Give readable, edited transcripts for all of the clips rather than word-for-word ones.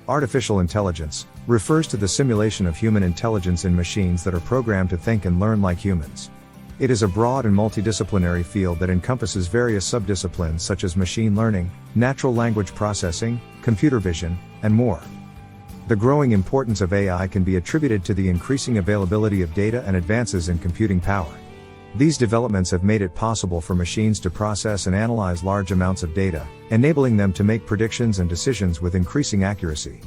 Artificial intelligence refers to the simulation of human intelligence in machines that are programmed to think and learn like humans. It is a broad and multidisciplinary field that encompasses various subdisciplines such as machine learning, natural language processing, computer vision, and more. The growing importance of AI can be attributed to the increasing availability of data and advances in computing power. These developments have made it possible for machines to process and analyze large amounts of data, enabling them to make predictions and decisions with increasing accuracy.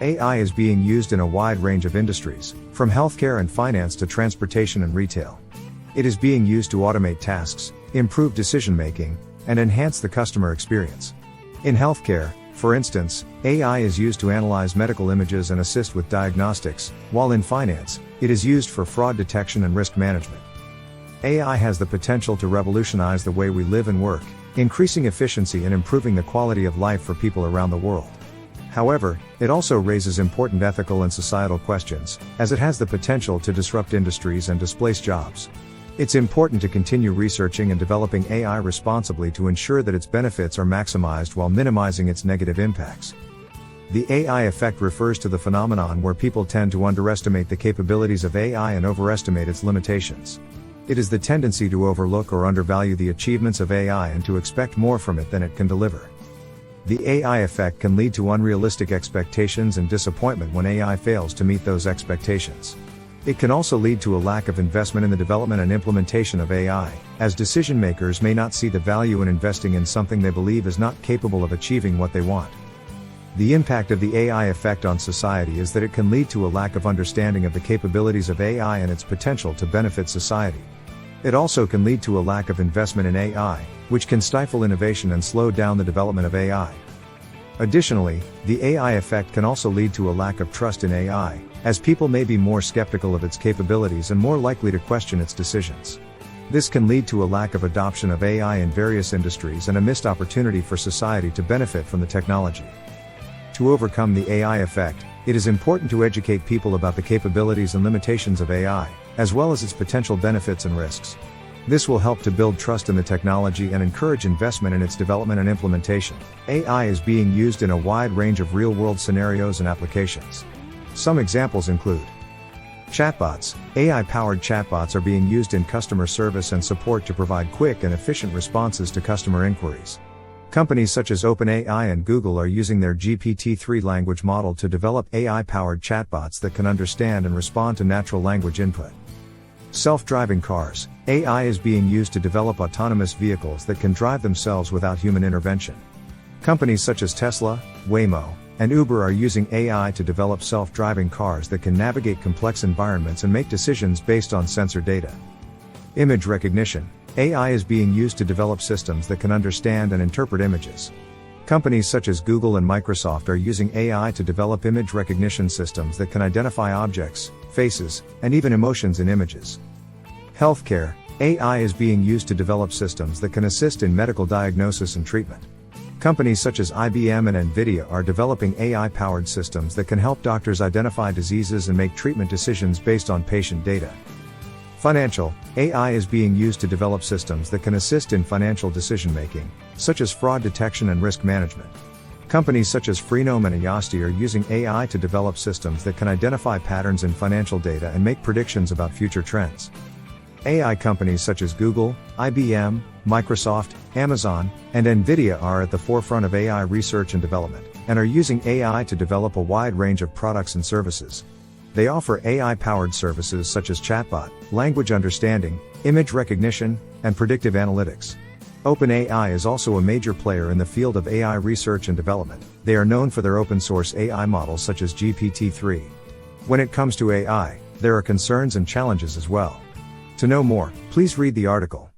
AI is being used in a wide range of industries, from healthcare and finance to transportation and retail. It is being used to automate tasks, improve decision-making, and enhance the customer experience. In healthcare, for instance, AI is used to analyze medical images and assist with diagnostics, while in finance, it is used for fraud detection and risk management. AI has the potential to revolutionize the way we live and work, increasing efficiency and improving the quality of life for people around the world. However, it also raises important ethical and societal questions, as it has the potential to disrupt industries and displace jobs. It's important to continue researching and developing AI responsibly to ensure that its benefits are maximized while minimizing its negative impacts. The AI effect refers to the phenomenon where people tend to underestimate the capabilities of AI and overestimate its limitations. It is the tendency to overlook or undervalue the achievements of AI and to expect more from it than it can deliver. The AI effect can lead to unrealistic expectations and disappointment when AI fails to meet those expectations. It can also lead to a lack of investment in the development and implementation of AI, as decision makers may not see the value in investing in something they believe is not capable of achieving what they want. The impact of the AI effect on society is that it can lead to a lack of understanding of the capabilities of AI and its potential to benefit society. It also can lead to a lack of investment in AI, which can stifle innovation and slow down the development of AI. Additionally, the AI effect can also lead to a lack of trust in AI, as people may be more skeptical of its capabilities and more likely to question its decisions. This can lead to a lack of adoption of AI in various industries and a missed opportunity for society to benefit from the technology. To overcome the AI effect, it is important to educate people about the capabilities and limitations of AI, as well as its potential benefits and risks. This will help to build trust in the technology and encourage investment in its development and implementation. AI is being used in a wide range of real-world scenarios and applications. Some examples include chatbots. AI-powered chatbots are being used in customer service and support to provide quick and efficient responses to customer inquiries. Companies such as OpenAI and Google are using their GPT-3 language model to develop AI-powered chatbots that can understand and respond to natural language input. Self-driving cars. AI is being used to develop autonomous vehicles that can drive themselves without human intervention. Companies such as Tesla, Waymo, and Uber are using AI to develop self-driving cars that can navigate complex environments and make decisions based on sensor data. Image recognition. AI is being used to develop systems that can understand and interpret images. Companies such as Google and Microsoft are using AI to develop image recognition systems that can identify objects, faces, and even emotions in images. Healthcare. AI is being used to develop systems that can assist in medical diagnosis and treatment. Companies such as IBM and Nvidia are developing AI-powered systems that can help doctors identify diseases and make treatment decisions based on patient data. Financial. AI is being used to develop systems that can assist in financial decision-making, such as fraud detection and risk management. Companies such as Freenome and Ayasti are using AI to develop systems that can identify patterns in financial data and make predictions about future trends. AI companies such as Google, IBM, Microsoft, Amazon, and Nvidia are at the forefront of AI research and development, and are using AI to develop a wide range of products and services. They offer AI-powered services such as chatbot, language understanding, image recognition, and predictive analytics. OpenAI is also a major player in the field of AI research and development. They are known for their open-source AI models such as GPT-3. When it comes to AI, there are concerns and challenges as well. To know more, please read the article.